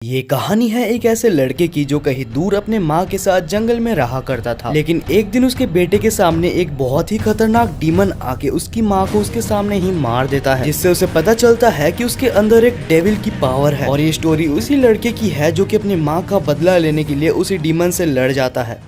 ये कहानी है एक ऐसे लड़के की जो कहीं दूर अपने माँ के साथ जंगल में रहा करता था। लेकिन एक दिन उसके बेटे के सामने एक बहुत ही खतरनाक डीमन आके उसकी माँ को उसके सामने ही मार देता है, जिससे उसे पता चलता है कि उसके अंदर एक डेविल की पावर है। और ये स्टोरी उसी लड़के की है जो कि अपनी माँ का बदला लेने के लिए उसी डीमन से लड़ जाता है।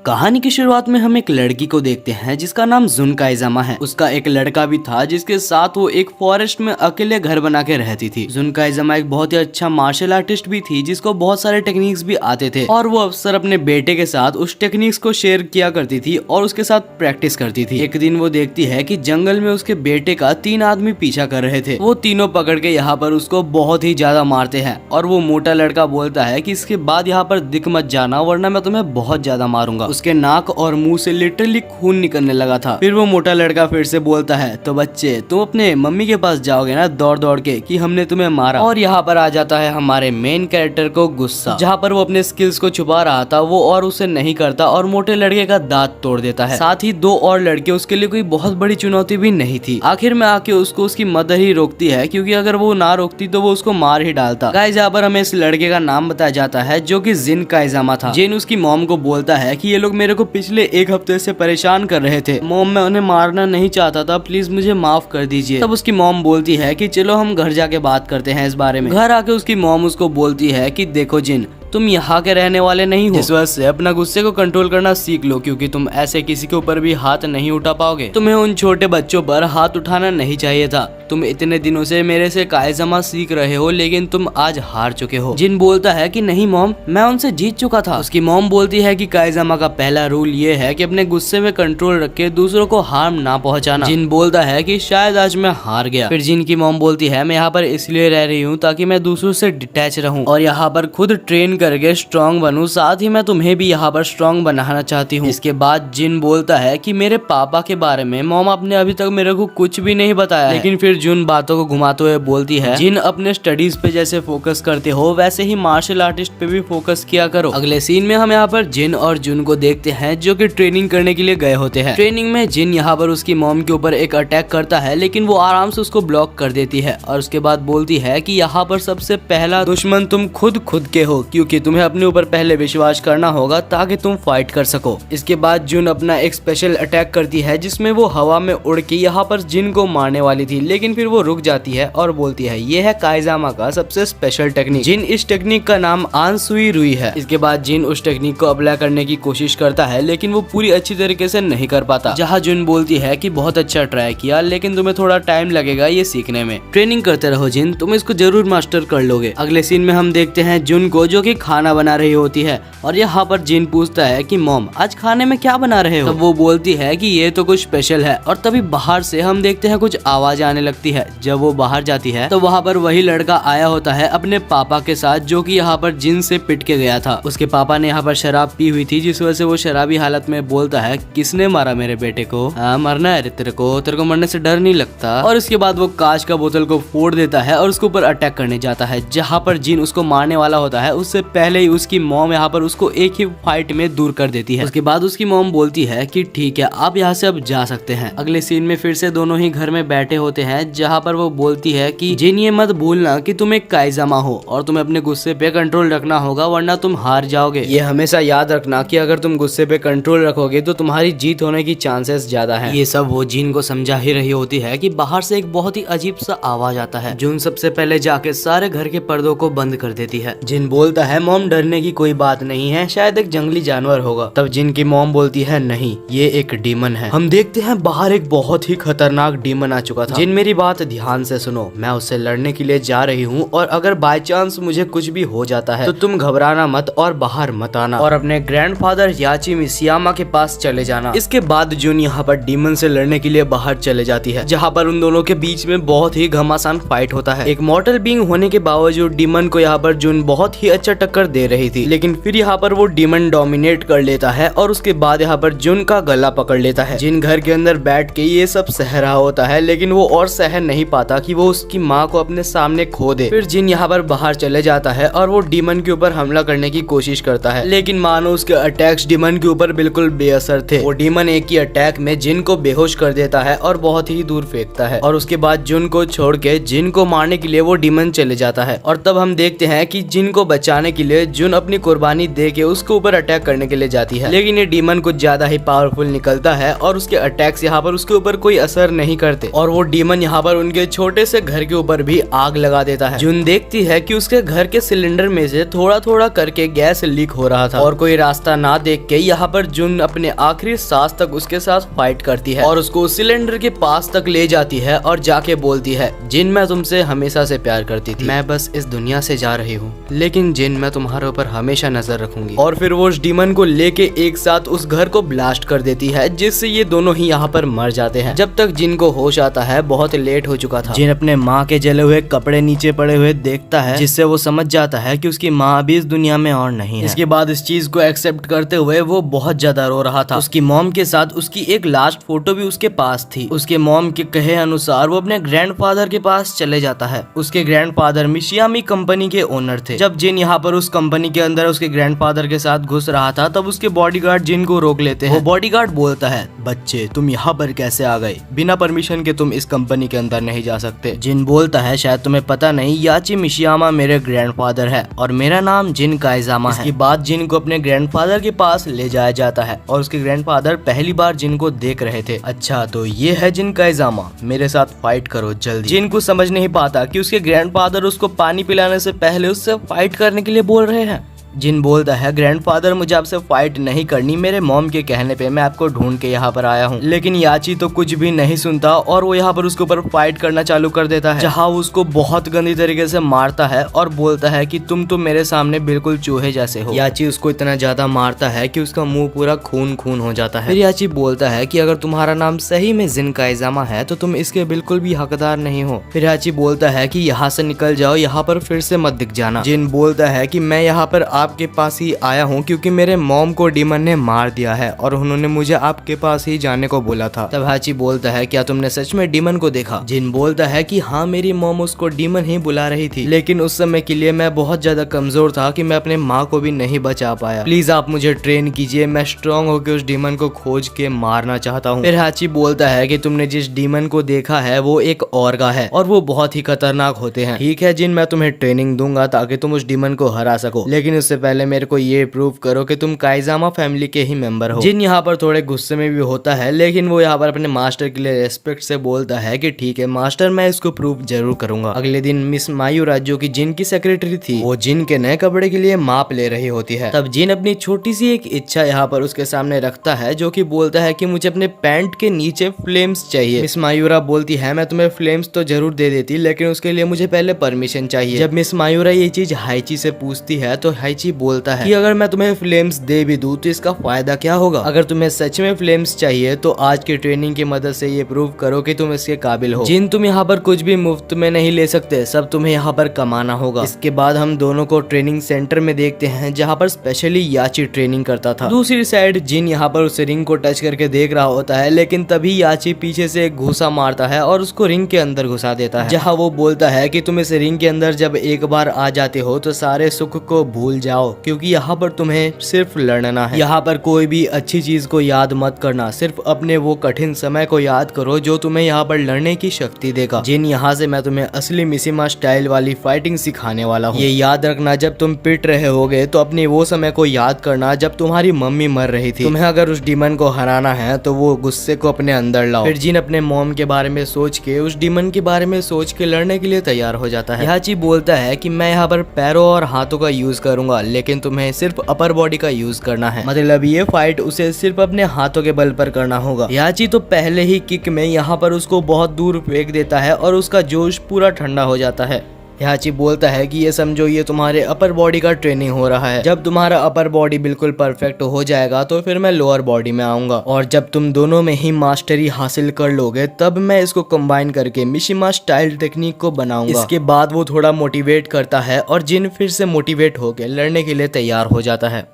कहानी की शुरुआत में हम एक लड़की को देखते हैं जिसका नाम जुन काइजामा है। उसका एक लड़का भी था जिसके साथ वो एक फॉरेस्ट में अकेले घर बना के रहती थी। जुन काइजामा एक बहुत ही अच्छा मार्शल आर्टिस्ट भी थी जिसको बहुत सारे टेक्निक्स भी आते थे और वो अक्सर अपने बेटे के साथ उस टेक्निक्स को शेयर किया करती थी और उसके साथ प्रैक्टिस करती थी। एक दिन वो देखती है कि जंगल में उसके बेटे का 3 आदमी पीछा कर रहे थे। वो तीनों पकड़ के यहाँ पर उसको बहुत ही ज्यादा मारते हैं और वो मोटा लड़का बोलता है कि इसके बाद यहाँ पर दिख मत जाना वरना मैं तुम्हें बहुत ज्यादा मारूंगा। उसके नाक और मुंह से लिटरली खून निकलने लगा था। फिर वो मोटा लड़का फिर से बोलता है, तो बच्चे तुम अपने मम्मी के पास जाओगे ना दौड़ दौड़ के कि हमने तुम्हें मारा। और यहाँ पर आ जाता है हमारे मेन कैरेक्टर को गुस्सा। जहाँ पर वो अपने स्किल्स को छुपा रहा था वो और उसे नहीं करता और मोटे लड़के का दांत तोड़ देता है। साथ ही 2 और लड़के उसके लिए कोई बहुत बड़ी चुनौती भी नहीं थी। आखिर में आके उसको उसकी मदर ही रोकती है क्योंकि अगर वो ना रोकती तो वो उसको मार ही डालता। गाइस यहाँ पर हमें इस लड़के का नाम बताया जाता है जो कि जिन काइजामा था। जिन उसकी मॉम को बोलता है कि ये लोग मेरे को पिछले 1 हफ्ते से परेशान कर रहे थे। मॉम मैं उन्हें मारना नहीं चाहता था, प्लीज मुझे माफ कर दीजिए। तब उसकी मॉम बोलती है कि चलो हम घर जाके बात करते हैं इस बारे में। घर आके उसकी मॉम उसको बोलती है कि देखो जिन तुम यहाँ के रहने वाले नहीं हो, इस वजह से अपना गुस्से को कंट्रोल करना सीख लो क्योंकि तुम ऐसे किसी के ऊपर भी हाथ नहीं उठा पाओगे। तुम्हें उन छोटे बच्चों पर हाथ उठाना नहीं चाहिए था। तुम इतने दिनों से मेरे से काइजामा सीख रहे हो लेकिन तुम आज हार चुके हो। जिन बोलता है कि नहीं मॉम मैं उनसे जीत चुका था। उसकी मॉम बोलती है कि काइजामा का पहला रूल ये है कि अपने गुस्से में कंट्रोल रख के दूसरों को हार्म ना पहुंचाना। जिन बोलता है कि शायद आज मैं हार गया। फिर जिन की मॉम बोलती है मैं यहाँ पर इसलिए रह रही हूँ ताकि मैं दूसरों से डिटैच रहूँ और यहाँ पर खुद ट्रेन करके स्ट्रॉन्ग बनूं, साथ ही मैं तुम्हें भी यहाँ पर स्ट्रॉन्ग बनाना चाहती हूँ। इसके बाद जिन बोलता है कि मेरे पापा के बारे में मॉम आपने अभी तक मेरे को कुछ भी नहीं बताया। लेकिन फिर जुन बातों को घुमाते हुए बोलती है जिन अपने स्टडीज पे जैसे फोकस करते हो वैसे ही मार्शल आर्टिस्ट पे भी फोकस किया करो। अगले सीन में हम यहाँ पर जिन और जुन को देखते हैं जो कि ट्रेनिंग करने के लिए गए होते हैं। ट्रेनिंग में जिन यहाँ पर उसकी मॉम के ऊपर एक अटैक करता है लेकिन वो आराम से उसको ब्लॉक कर देती है और उसके बाद बोलती है कि यहाँ पर सबसे पहला दुश्मन तुम खुद के हो क्योंकि तुम्हें अपने ऊपर पहले विश्वास करना होगा ताकि तुम फाइट कर सको। इसके बाद जुन अपना एक स्पेशल अटैक करती है जिसमें वो हवा में उड़ के यहाँ पर जिन को मारने वाली थी लेकिन फिर वो रुक जाती है और बोलती है ये है काइजामा का सबसे स्पेशल टेक्निक। जिन इस टेक्निक का नाम आंसुई रुई है। इसके बाद जिन उस टेक्निक को अप्लाई करने की कोशिश करता है लेकिन वो पूरी अच्छी तरीके से नहीं कर पाता। जहाँ जुन बोलती है कि बहुत अच्छा ट्राई किया लेकिन तुम्हें थोड़ा टाइम लगेगा ये सीखने में। ट्रेनिंग करते रहो जिन, तुम इसको जरूर मास्टर कर लोगे। अगले सीन में हम देखते हैं जुन को जो कि खाना बना रही होती है और यहाँ पर जिन पूछता है कि मॉम आज खाने में क्या बना रहे हो। तब वो बोलती है कि ये तो कुछ स्पेशल है और तभी बाहर से हम देखते हैं कुछ आवाज आने लगती है। जब वो बाहर जाती है तो वहाँ पर वही लड़का आया होता है अपने पापा के साथ जो कि यहाँ पर जिन से पिट के गया था। उसके पापा ने यहाँ पर शराब पी हुई थी जिस वजह से वो शराबी हालत में बोलता है किसने मारा मेरे बेटे को? हाँ मरना है तेरे को मरने से डर नहीं लगता। और इसके बाद वो कांच का बोतल को फोड़ देता है और उसके ऊपर अटैक करने जाता है। जहाँ पर जिन उसको मारने वाला होता है उससे पहले ही उसकी मॉम यहाँ पर उसको एक ही फाइट में दूर कर देती है। उसके बाद उसकी मॉम बोलती है कि ठीक है आप यहाँ से अब जा सकते हैं। अगले सीन में फिर से दोनों ही घर में बैठे होते हैं जहाँ पर वो बोलती है कि जिन ये मत भूलना कि तुम एक काइजामा हो और तुम्हें अपने गुस्से पे कंट्रोल रखना होगा वरना तुम हार जाओगे। ये हमेशा याद रखना कि अगर तुम गुस्से पे कंट्रोल रखोगे तो तुम्हारी जीत होने की चांसेस ज्यादा है। ये सब वो जिन को समझा ही रही होती है कि बाहर से एक बहुत ही अजीब सा आवाज आता है। जुन सबसे पहले जाके सारे घर के पर्दों को बंद कर देती है। जिन बोलता है मॉम डरने की कोई बात नहीं है, शायद एक जंगली जानवर होगा। तब जिन की मॉम बोलती है नहीं ये एक डीमन है। हम देखते हैं बाहर एक बहुत ही खतरनाक डीमन आ चुका था। जिन मेरी बात ध्यान से सुनो, मैं उससे लड़ने के लिए जा रही हूँ और अगर बाय चांस मुझे कुछ भी हो जाता है तो तुम घबराना मत और बाहर मत आना और अपने ग्रैंडफादर याची मिसियामा के पास चले जाना। इसके बाद जुन यहाँ पर डीमन से लड़ने के लिए बाहर चले जाती है जहाँ पर उन दोनों के बीच में बहुत ही घमासान फाइट होता है। एक मॉर्टल बीइंग होने के बावजूद डीमन को यहाँ पर जुन बहुत ही अच्छा टक्कर दे रही थी, लेकिन फिर यहाँ पर वो डीमन डोमिनेट कर लेता है और उसके बाद यहाँ पर जुन का गला पकड़ लेता है। जिन घर के अंदर बैठ के ये सब सह रहा होता है, लेकिन वो और सह नहीं पाता कि वो उसकी माँ को अपने सामने खो दे। फिर जिन यहाँ पर बाहर चले जाता है और वो डीमन के ऊपर हमला करने की कोशिश करता है, लेकिन मानो उसके अटैक्स डीमन के ऊपर बिल्कुल बेअसर थे। वो डीमन एक ही अटैक में जिन को बेहोश कर देता है और बहुत ही दूर फेंकता है, और उसके बाद जुन को छोड़ के जिन को मारने के लिए वो डीमन चले जाता है। और तब हम देखते हैं कि जिन को बचाने के लिए जुन अपनी कुर्बानी दे के उसके ऊपर अटैक करने के लिए जाती है, लेकिन ये डीमन कुछ ज्यादा ही पावरफुल निकलता है और उसके अटैक्स यहाँ पर उसके ऊपर कोई असर नहीं करते, और वो डीमन यहाँ पर उनके छोटे से घर के ऊपर भी आग लगा देता है। जुन देखती है कि उसके घर के सिलेंडर में से थोड़ा थोड़ा करके गैस लीक हो रहा था, और कोई रास्ता ना देख के यहाँ पर जुन अपने आखिरी सांस तक उसके साथ फाइट करती है और उसको सिलेंडर के पास तक ले जाती है और जाके बोलती है, जिन मैं तुमसे हमेशा से प्यार करती थी, मैं बस इस दुनिया से जा रही हूँ, लेकिन जिन मैं तुम्हारे ऊपर हमेशा नजर रखूंगी। और फिर वो उस डीमन को लेके एक साथ उस घर को ब्लास्ट कर देती है, जिससे ये दोनों ही यहाँ पर मर जाते हैं। जब तक जिन को होश आता है बहुत लेट हो चुका था। जिन अपने माँ के जले हुए कपड़े नीचे पड़े हुए देखता है, जिससे वो समझ जाता है कि उसकी माँ अभी इस दुनिया में और नहीं है। इसके बाद इस चीज को एक्सेप्ट करते हुए वो बहुत ज्यादा रो रहा था। उसकी मॉम के साथ उसकी एक लास्ट फोटो भी उसके पास थी। उसके मॉम के कहे अनुसार वो अपने ग्रैंडफादर के पास चले जाता है। उसके ग्रैंडफादर मिशियामी कंपनी के ओनर थे। जब जिन यहाँ पर उस कंपनी के अंदर उसके ग्रैंडफादर के साथ घुस रहा था, तब उसके बॉडीगार्ड जिन को रोक लेते हैं। वो बॉडीगार्ड बोलता है, बच्चे तुम यहाँ पर कैसे आ गए? बिना परमिशन के तुम इस कंपनी के अंदर नहीं जा सकते। जिन बोलता है, शायद तुम्हें पता नहीं, याची मिशियामा मेरे ग्रैंडफादर है और मेरा नाम जिन काइजामा है। इसके बाद जिन को अपने ग्रैंडफादर के पास ले जाया जाता है और उसके ग्रैंडफादर पहली बार जिन को देख रहे थे। अच्छा तो ये है जिन काइजामा, मेरे साथ फाइट करो जल्दी। जिन को समझ नहीं पाता कि उसके ग्रैंडफादर उसको पानी पिलाने से पहले उससे फाइट करने के लिए बोल रहे हैं। जिन बोलता है, ग्रैंडफादर मुझे आपसे फाइट नहीं करनी, मेरे मॉम के कहने पे मैं आपको ढूंढ के यहाँ पर आया हूँ। लेकिन याची तो कुछ भी नहीं सुनता और वो यहाँ पर उसके ऊपर फाइट करना चालू कर देता है, जहाँ वो उसको बहुत गंदी तरीके से मारता है और बोलता है कि तुम तो मेरे सामने बिल्कुल चूहे जैसे हो। याची उसको इतना ज्यादा मारता है कि उसका मुंह पूरा खून खून हो जाता है। फिर याची बोलता है कि अगर तुम्हारा नाम सही में जिन काइजामा है तो तुम इसके बिल्कुल भी हकदार नहीं हो। फिर याची बोलता है कि यहाँ से निकल जाओ, यहाँ पर फिर से मत दिख जाना। जिन बोलता है कि मैं यहाँ पर आपके पास ही आया हूँ क्योंकि मेरे मॉम को डीमन ने मार दिया है और उन्होंने मुझे आपके पास ही जाने को बोला था। तब हाची बोलता है, क्या तुमने सच में डीमन को देखा? जिन बोलता है कि हाँ, मेरी मॉम उसको डीमन ही बुला रही थी, लेकिन उस समय के लिए मैं बहुत ज्यादा कमजोर था कि मैं अपने माँ को भी नहीं बचा पाया। प्लीज आप मुझे ट्रेन कीजिए, मैं स्ट्रॉन्ग होकर उस डीमन को खोज के मारना चाहता हूँ। फिर हाची बोलता है कि तुमने जिस डीमन को देखा है वो एक औरगा है और वो बहुत ही खतरनाक होते हैं। ठीक है जिन, मैं तुम्हें ट्रेनिंग दूंगा ताकि तुम उस डीमन को हरा सको, लेकिन उससे पहले मेरे को ये प्रूव करो कि तुम काइजामा फैमिली के ही मेंबर हो। जिन यहाँ पर थोड़े गुस्से में भी होता है, लेकिन वो यहाँ पर अपने मास्टर के लिए रेस्पेक्ट से बोलता है कि ठीक है मास्टर, मैं इसको प्रूव जरूर करूंगा। अगले दिन मिस मायूरा जो कि जिन की सेक्रेटरी थी, वो जिन के नए कपड़े के लिए माप ले रही होती है। तब जिन अपनी छोटी सी एक इच्छा यहाँ पर उसके सामने रखता है, जो कि बोलता है कि मुझे अपने पैंट के नीचे फ्लेम्स चाहिए। मिस मायूरा बोलती है, मैं तुम्हें फ्लेम्स तो जरूर दे देती, लेकिन उसके लिए मुझे पहले परमिशन चाहिए। जब मिस मायूरा ये चीज हाइची से पूछती है तो हाइची बोलता है कि अगर मैं तुम्हें फ्लेम्स दे भी दूं तो इसका फायदा क्या होगा? अगर तुम्हें सच में फ्लेम्स चाहिए तो आज की ट्रेनिंग की मदद से ये प्रूव करो कि तुम इसके काबिल हो। जिन, तुम यहाँ पर कुछ भी मुफ्त में नहीं ले सकते, सब तुम्हें यहाँ पर कमाना होगा। इसके बाद हम दोनों को ट्रेनिंग सेंटर में देखते हैं, जहाँ पर स्पेशली याची ट्रेनिंग करता था। दूसरी साइड जिन यहाँ पर उस रिंग को टच करके देख रहा होता है, लेकिन तभी याची पीछे से एक घुसा मारता है और उसको रिंग के अंदर घुसा देता है, जहाँ वो बोलता है कि तुम इस रिंग के अंदर जब एक बार आ जाते हो तो सारे सुख को भूल जाओ, क्योंकि यहाँ पर तुम्हें सिर्फ लड़ना है। यहाँ पर कोई भी अच्छी चीज को याद मत करना, सिर्फ अपने वो कठिन समय को याद करो जो तुम्हें यहाँ पर लड़ने की शक्ति देगा। जिन, यहाँ से मैं तुम्हें असली मिसिमा स्टाइल वाली फाइटिंग सिखाने वाला हूँ। ये याद रखना, जब तुम पिट रहे होगे तो अपने वो समय को याद करना जब तुम्हारी मम्मी मर रही थी। तुम्हें अगर उस डीमन को हराना है तो वो गुस्से को अपने अंदर लाओ। फिर जिन अपने मॉम के बारे में सोच के, उस डीमन के बारे में सोच के लड़ने के लिए तैयार हो जाता है। याची बोलता है कि मैं यहाँ पर पैरों और हाथों का यूज करूंगा, लेकिन तुम्हें सिर्फ अपर बॉडी का यूज करना है। मतलब ये फाइट उसे सिर्फ अपने हाथों के बल पर करना होगा। याची तो पहले ही किक में यहाँ पर उसको बहुत दूर फेंक देता है और उसका जोश पूरा ठंडा हो जाता है। याची बोलता है कि ये समझो ये तुम्हारे अपर बॉडी का ट्रेनिंग हो रहा है। जब तुम्हारा अपर बॉडी बिल्कुल परफेक्ट हो जाएगा तो फिर मैं लोअर बॉडी में आऊंगा, और जब तुम दोनों में ही मास्टरी हासिल कर लोगे तब मैं इसको कंबाइन करके मिशिमा स्टाइल टेक्निक को बनाऊंगा। इसके बाद वो थोड़ा मोटिवेट करता है और जिन फिर से मोटिवेट होकर लड़ने के लिए तैयार हो जाता है।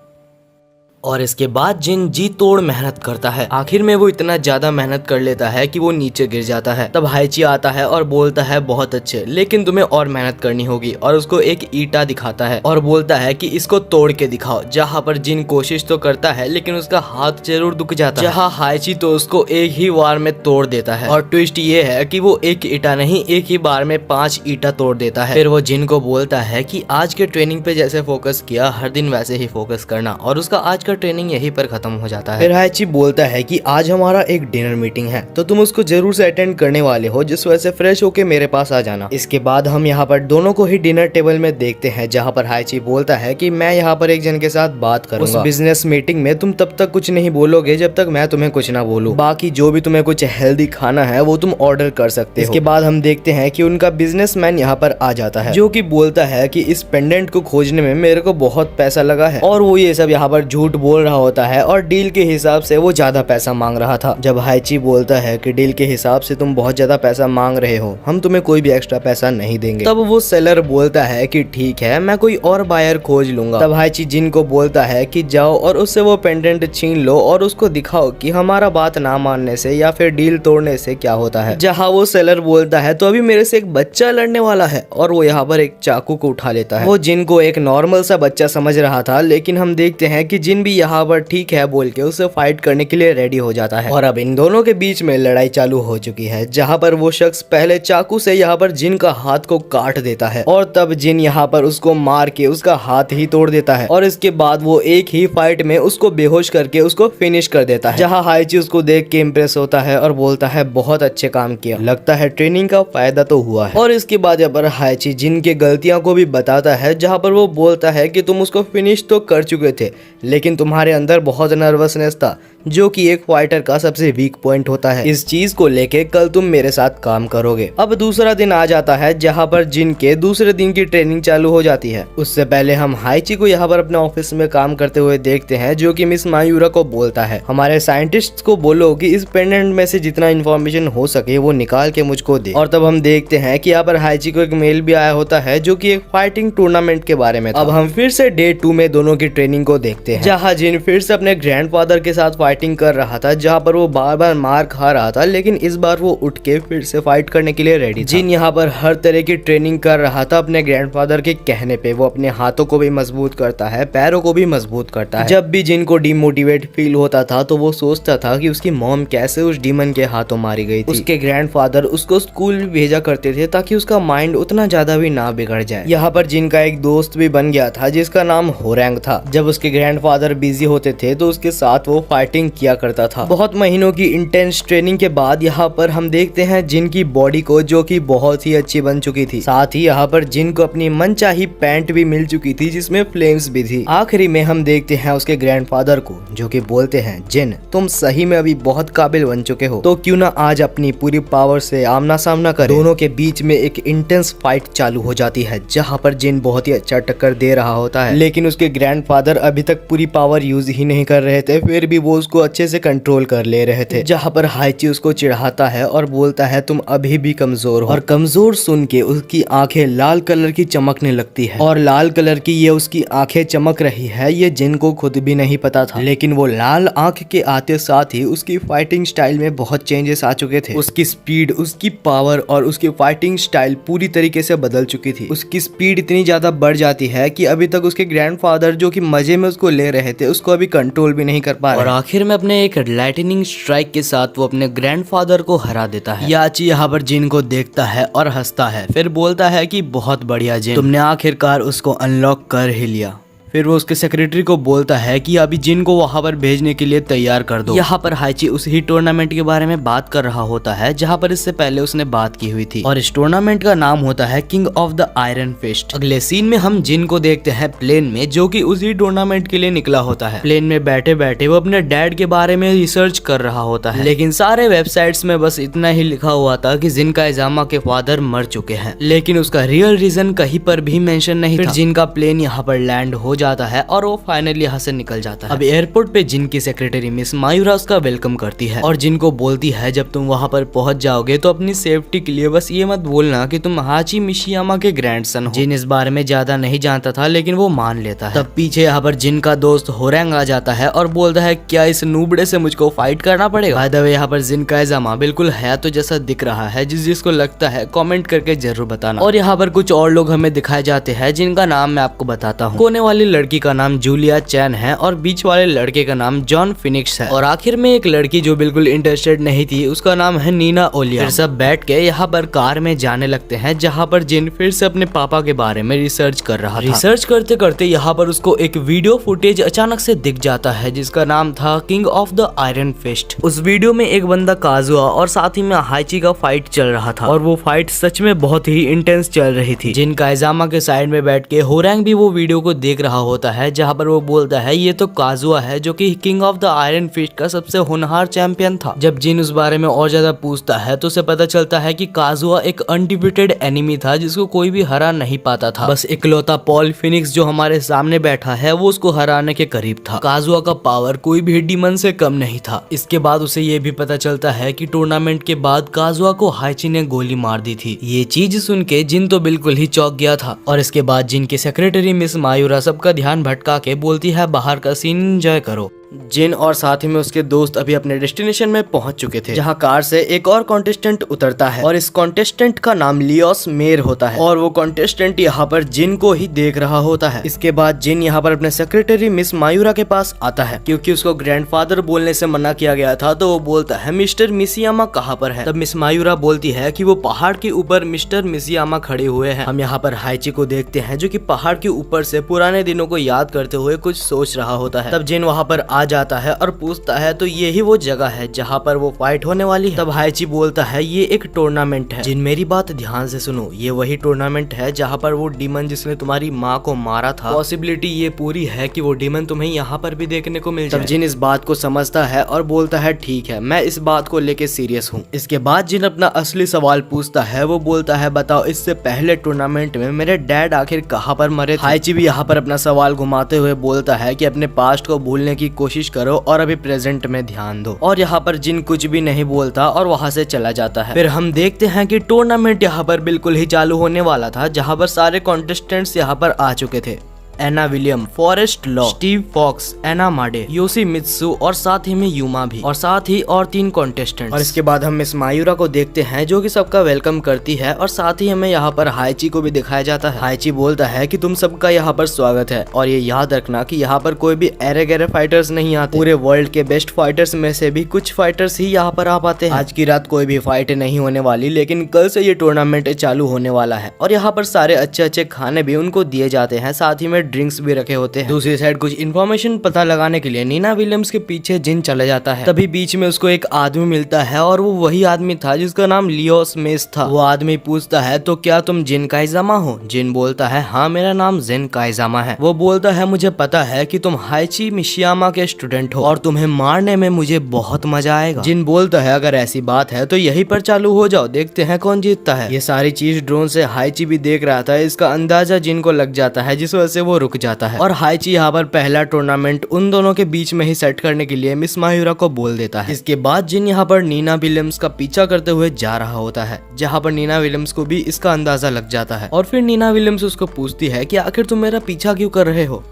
और इसके बाद जिन जी तोड़ मेहनत करता है। आखिर में वो इतना ज्यादा मेहनत कर लेता है कि वो नीचे गिर जाता है। तब हाइची आता है और बोलता है बहुत अच्छे, लेकिन तुम्हें और मेहनत करनी होगी, और उसको एक ईटा दिखाता है और बोलता है कि इसको तोड़ के दिखाओ। जहाँ पर जिन कोशिश तो करता है लेकिन उसका हाथ जरूर दुख जाता है। जहाँ हाइची तो उसको एक ही बार में तोड़ देता है, और ट्विस्ट ये है कि वो एक ईटा नहीं, एक ही बार में 5 ईटा तोड़ देता है। फिर वो जिन को बोलता है कि आज के ट्रेनिंग पे जैसे फोकस किया हर दिन वैसे ही फोकस करना, और उसका आज का ट्रेनिंग यहीं पर खत्म हो जाता है। फिर हाइची बोलता है कि आज हमारा एक डिनर मीटिंग है तो तुम उसको जरूर से अटेंड करने वाले हो, जिस वजह से फ्रेश होके मेरे पास आ जाना। इसके बाद हम यहाँ पर दोनों को ही डिनर टेबल में देखते हैं, जहाँ पर हाइची बोलता है कि मैं यहाँ पर एक जन के साथ बात करूंगा। उस बिजनेस मीटिंग में तुम तब तक कुछ नहीं बोलोगे जब तक मैं तुम्हें कुछ ना बोलूं। बाकी जो भी तुम्हें कुछ हेल्दी खाना है वो तुम ऑर्डर कर सकते हो। इसके बाद हम देखते हैं कि उनका बिजनेसमैन यहाँ पर आ जाता है, जो कि बोलता है कि इस पेंडेंट को खोजने में मेरे को बहुत पैसा लगा है, और वो ये सब यहाँ पर झूठ बोल रहा होता है और डील के हिसाब से वो ज्यादा पैसा मांग रहा था। जब हाइची बोलता है कि डील के हिसाब से तुम बहुत ज्यादा पैसा मांग रहे हो, हम तुम्हें कोई भी एक्स्ट्रा पैसा नहीं देंगे। तब वो सेलर बोलता है कि ठीक है, मैं कोई और बायर खोज लूंगा। तब हाइची जिन को बोलता है कि जाओ और उससे वो पेंडेंट छीन लो और उसको दिखाओ कि हमारा बात ना मानने से या फिर डील तोड़ने से क्या होता है। जहाँ वो सेलर बोलता है तो अभी मेरे से एक बच्चा लड़ने वाला है, और वो यहाँ पर एक चाकू को उठा लेता है। वो जिन को एक नॉर्मल सा बच्चा समझ रहा था, लेकिन हम देखते हैं कि जिन भी यहाँ पर ठीक है बोल के उसे फाइट करने के लिए रेडी हो जाता है। और अब इन दोनों के बीच में लड़ाई चालू हो चुकी है, जहाँ पर वो शख्स पहले चाकू से यहाँ पर जिन का हाथ को काट देता है, और तब जिन यहाँ पर उसको मार के उसका हाथ ही तोड़ देता है, और इसके बाद वो एक ही फाइट में उसको बेहोश करके उसको फिनिश कर देता है। जहाँ हाइची उसको देख के इम्प्रेस होता है और बोलता है बहुत अच्छे काम किया, लगता है ट्रेनिंग का फायदा तो हुआ है। और इसके बाद यहाँ पर हाइची जिन के गलतियां को भी बताता है, जहाँ पर वो बोलता है कि तुम उसको फिनिश तो कर चुके थे, लेकिन तुम्हारे अंदर बहुत नर्वसनेस था, जो कि एक फाइटर का सबसे वीक पॉइंट होता है। इस चीज को लेके कल तुम मेरे साथ काम करोगे। अब दूसरा दिन आ जाता है, जहाँ पर जिन के दूसरे दिन की ट्रेनिंग चालू हो जाती है। उससे पहले हम हाइची को यहाँ पर अपने ऑफिस में काम करते हुए देखते हैं, जो कि मिस मायूरा को बोलता है हमारे साइंटिस्ट को बोलो कि इस पेंडेंट में से जितना इन्फॉर्मेशन हो सके वो निकाल के मुझको दे। और तब हम देखते हैं कि यहाँ पर हाइची को एक मेल भी आया होता है, जो कि एक फाइटिंग टूर्नामेंट के बारे में था। अब हम फिर से डे 2 में दोनों की ट्रेनिंग को देखते हैं, जहाँ जिन फिर से अपने ग्रैंडफादर के साथ फाइटिंग कर रहा था, जहाँ पर वो बार बार मार खा रहा था, लेकिन इस बार वो उठ के फिर से फाइट करने के लिए रेडी था। जिन यहाँ पर हर तरह की ट्रेनिंग कर रहा था अपने ग्रैंडफादर के कहने पे। वो अपने हाथों को भी मजबूत करता है, पैरों को भी मजबूत करता है। जब भी जिन को डिमोटिवेट फील होता था तो वो सोचता था कि उसकी मॉम कैसे उस डीमन के हाथों मारी गई थी। उसके ग्रैंडफादर उसको स्कूल भी भेजा करते थे ताकि उसका माइंड उतना ज्यादा भी ना बिगड़ जाए। यहाँ पर जिन का एक दोस्त भी बन गया था, जिसका नाम होरैंग था। जब उसके ग्रैंडफादर बिजी होते थे तो उसके साथ वो फाइटिंग किया करता था। बहुत महीनों की इंटेंस ट्रेनिंग के बाद यहाँ पर हम देखते हैं जिन की बॉडी को, जो कि बहुत ही अच्छी बन चुकी थी। साथ ही यहाँ पर जिन को अपनी मनचाही पैंट भी मिल चुकी थी, जिसमें फ्लेम्स भी थी। आखिरी में हम देखते हैं उसके ग्रैंडफादर को, जो कि बोलते हैं जिन तुम सही में अभी बहुत काबिल बन चुके हो, तो क्यों ना आज अपनी पूरी पावर से आमना सामना करें। दोनों के बीच में एक इंटेंस फाइट चालू हो जाती है, जहाँ पर जिन बहुत ही अच्छा टक्कर दे रहा होता है, लेकिन उसके ग्रैंडफादर अभी तक पूरी पावर यूज ही नहीं कर रहे थे, फिर भी वो उसको अच्छे से कंट्रोल कर ले रहे थे। जहाँ पर हाइची उसको चिढ़ाता है और बोलता है तुम अभी भी कमजोर हो। और कमजोर सुन के उसकी आंखें लाल कलर की चमकने लगती है, और लाल कलर की ये उसकी आंखें चमक रही है ये जिन को खुद भी नहीं पता था। लेकिन वो लाल आंख के आते साथ ही उसकी फाइटिंग स्टाइल में बहुत चेंजेस आ चुके थे। उसकी स्पीड, उसकी पावर और उसकी फाइटिंग स्टाइल पूरी तरीके से बदल चुकी थी। उसकी स्पीड इतनी ज्यादा बढ़ जाती है कि अभी तक उसके ग्रैंडफादर, जो कि मजे में उसको ले रहे थे, उसको अभी कंट्रोल भी नहीं कर पा रहे। और आखिर में अपने एक लाइटनिंग स्ट्राइक के साथ वो अपने ग्रैंडफादर को हरा देता है। याची यहाँ पर जिन को देखता है और हंसता है, फिर बोलता है कि बहुत बढ़िया जिन, तुमने आखिरकार उसको अनलॉक कर ही लिया। फिर वो उसके सेक्रेटरी को बोलता है कि अभी जिन को वहां पर भेजने के लिए तैयार कर दो। यहाँ पर हाइची उस ही टूर्नामेंट के बारे में बात कर रहा होता है जहाँ पर इससे पहले उसने बात की हुई थी, और इस टूर्नामेंट का नाम होता है king of the iron fist. अगले सीन में हम जिन को देखते हैं प्लेन में, जो कि उसी टूर्नामेंट के लिए निकला होता है। प्लेन में बैठे बैठे वो अपने डैड के बारे में रिसर्च कर रहा होता है, लेकिन सारे वेबसाइट्स में बस इतना ही लिखा हुआ था कि जिन काइजामा के फादर मर चुके हैं, लेकिन उसका रियल रीजन कहीं पर भी मेंशन नहीं था। जिन का प्लेन यहाँ पर लैंड हो जाता है और वो फाइनली यहाँ से निकल जाता है। अब एयरपोर्ट पे जिन की सेक्रेटरी मिस मायूरा उसका वेलकम करती है और जिन को बोलती है जब तुम वहाँ पर पहुंच जाओगे तो अपनी सेफ्टी के लिए बस ये मत बोलना कि तुम हाची मिशियामा के ग्रैंडसन हो। जिन इस बारे में ज्यादा नहीं जानता था, लेकिन वो मान लेता है। तब पीछे यहाँ पर जिन का दोस्त होरैंग आ जाता है और बोलता है क्या इस नूबड़े से मुझको फाइट करना पड़ेगा। बाय द वे यहाँ पर जिन काइजामा बिल्कुल हयातो जैसा दिख रहा है, जिसको लगता है कमेंट करके जरूर बताना। और यहाँ पर कुछ और लोग हमें दिखाए जाते हैं जिनका नाम मैं आपको बताता हूँ। कोने वाली लड़की का नाम जूलिया चैन है और बीच वाले लड़के का नाम जॉन फिनिक्स है, और आखिर में एक लड़की जो बिल्कुल इंटरेस्टेड नहीं थी, उसका नाम है नीना ओलिया। फिर सब बैठ के यहाँ पर कार में जाने लगते हैं जहाँ पर जिन फिर से अपने पापा के बारे में रिसर्च कर रहा था। रिसर्च करते करते यहाँ पर उसको एक वीडियो फुटेज अचानक से दिख जाता है जिसका नाम था king of the iron fist. उस वीडियो में एक बंदा काजुआ और साथ ही में हाइची का फाइट चल रहा था, और वो फाइट सच में बहुत ही इंटेंस चल रही थी। जिन काइजामा के साइड में बैठ के होरैंग भी वो वीडियो को देख रहा होता है जहाँ पर वो बोलता है ये तो काजुआ है जो कि king of the iron fist का सबसे होनहार चैंपियन था। जब जिन उस बारे में और ज्यादा पूछता है तो उसे पता चलता है कि काजुआ एक अनडिफिटेड एनिमी था जिसको कोई भी हरा नहीं पाता था। बस इकलौता पॉल फिनिक्स जो हमारे सामने बैठा है वो उसको हराने के करीब था। काजुआ का पावर कोई भी डीमन से कम नहीं था। इसके बाद उसे ये भी पता चलता है कि टूर्नामेंट के बाद काजुआ को हाइची ने गोली मार दी थी। ये चीज सुन के जिन तो बिल्कुल ही चौंक गया था, और इसके बाद जिन की सेक्रेटरी मिस मायूरा सबका ध्यान भटका के बोलती है बाहर का सीन एंजॉय करो। जिन और साथ ही में उसके दोस्त अभी अपने डेस्टिनेशन में पहुंच चुके थे, जहां कार से एक और कॉन्टेस्टेंट उतरता है और इस कॉन्टेस्टेंट का नाम लियोस मेर होता है, और वो कॉन्टेस्टेंट यहाँ पर जिन को ही देख रहा होता है। इसके बाद जिन यहाँ पर अपने सेक्रेटरी मिस मायूरा के पास आता है, क्योंकि उसको ग्रैंडफादर बोलने से मना किया गया था, तो वो बोलता है मिस्टर मिसियामा कहाँ पर है। तब मिस मायूरा बोलती है कि वो पहाड़ के ऊपर मिस्टर मिसियामा खड़े हुए हैं। हम यहाँ पर हाइची को देखते हैं जो कि पहाड़ के ऊपर से पुराने दिनों को याद करते हुए कुछ सोच रहा होता है। तब जिन वहाँ पर आ जाता है और पूछता है तो यही वो जगह है जहाँ पर वो फाइट होने वाली है। तब हाइची बोलता है ये एक टूर्नामेंट है। जिन मेरी बात ध्यान से सुनो, ये वही टूर्नामेंट है जहाँ पर वो डीमन जिसने तुम्हारी माँ को मारा था, पॉसिबिलिटी ये पूरी है कि वो डीमन तुम्हें यहाँ पर भी देखने को मिल जाए। तब जिन इस बात को समझता है और बोलता है ठीक है, मैं इस बात को लेके सीरियस हूँ। इसके बाद जिन अपना असली सवाल पूछता है, वो बोलता है बताओ इससे पहले टूर्नामेंट में मेरे डैड आखिर कहाँ पर मरे थे। हाइची भी यहाँ पर अपना सवाल घुमाते हुए बोलता है कि अपने पास्ट को भूलने की कोशिश करो और अभी प्रेजेंट में ध्यान दो। और यहाँ पर जिन कुछ भी नहीं बोलता और वहाँ से चला जाता है। फिर हम देखते हैं कि टूर्नामेंट यहाँ पर बिल्कुल ही चालू होने वाला था, जहाँ पर सारे कॉन्टेस्टेंट्स यहाँ पर आ चुके थे। Anna William, Forrest Law, Steve Fox, Anna Made, Yoshimitsu और साथ ही में यूमा भी, और साथ ही और 3 कॉन्टेस्टेंट्स। और इसके बाद हम मिस मायूरा को देखते हैं जो कि सबका वेलकम करती है, और साथ ही हमें यहाँ पर हाइची को भी दिखाया जाता है। हाइची बोलता है कि तुम सबका यहाँ पर स्वागत है, और ये याद रखना कि यहाँ पर कोई भी एरे गहरे फाइटर्स नहीं आते। पूरे वर्ल्ड के बेस्ट फाइटर्स में से भी कुछ फाइटर्स ही यहाँ पर आ पाते हैं। आज की रात कोई भी फाइट नहीं होने वाली, लेकिन कल से ये टूर्नामेंट चालू होने वाला है, और यहाँ पर सारे अच्छे अच्छे खाने भी उनको दिए जाते हैं, साथ ही में ड्रिंक्स भी रखे होते हैं। दूसरी साइड कुछ इन्फॉर्मेशन पता लगाने के लिए नीना विलियम्स के पीछे जिन चला जाता है। तभी बीच में उसको एक आदमी मिलता है, और वो वही आदमी था जिसका नाम लियोस मेस था। वो आदमी पूछता है तो क्या तुम जिन काइजामा हो। जिन बोलता है हाँ मेरा नाम जिन काइजामा है। वो बोलता है मुझे पता है कि तुम हाइची मिशियामा के स्टूडेंट हो और तुम्हें मारने में मुझे बहुत मजा आएगा। जिन बोलता है अगर ऐसी बात है तो यहीं पर चालू हो जाओ, देखते हैं कौन जीतता है। ये सारी चीज ड्रोन से हाइची भी देख रहा था, इसका अंदाजा जिन को लग जाता है, जिस वजह से वो रुक जाता है। और हाइची यहाँ पर पहला टूर्नामेंट उन दोनों के बीच में ही सेट करने के लिए मिस मायूरा को बोल देता है। इसके बाद जिन यहाँ पर नीना विलियम्स का पीछा करते हुए जा रहा होता है, जहाँ पर नीना विलियम्स को भी इसका अंदाजा लग जाता है। और फिर नीना विलियम्स उसको पूछती है कि आखिर तुम मेरा पीछा क्यों कर रहे हो।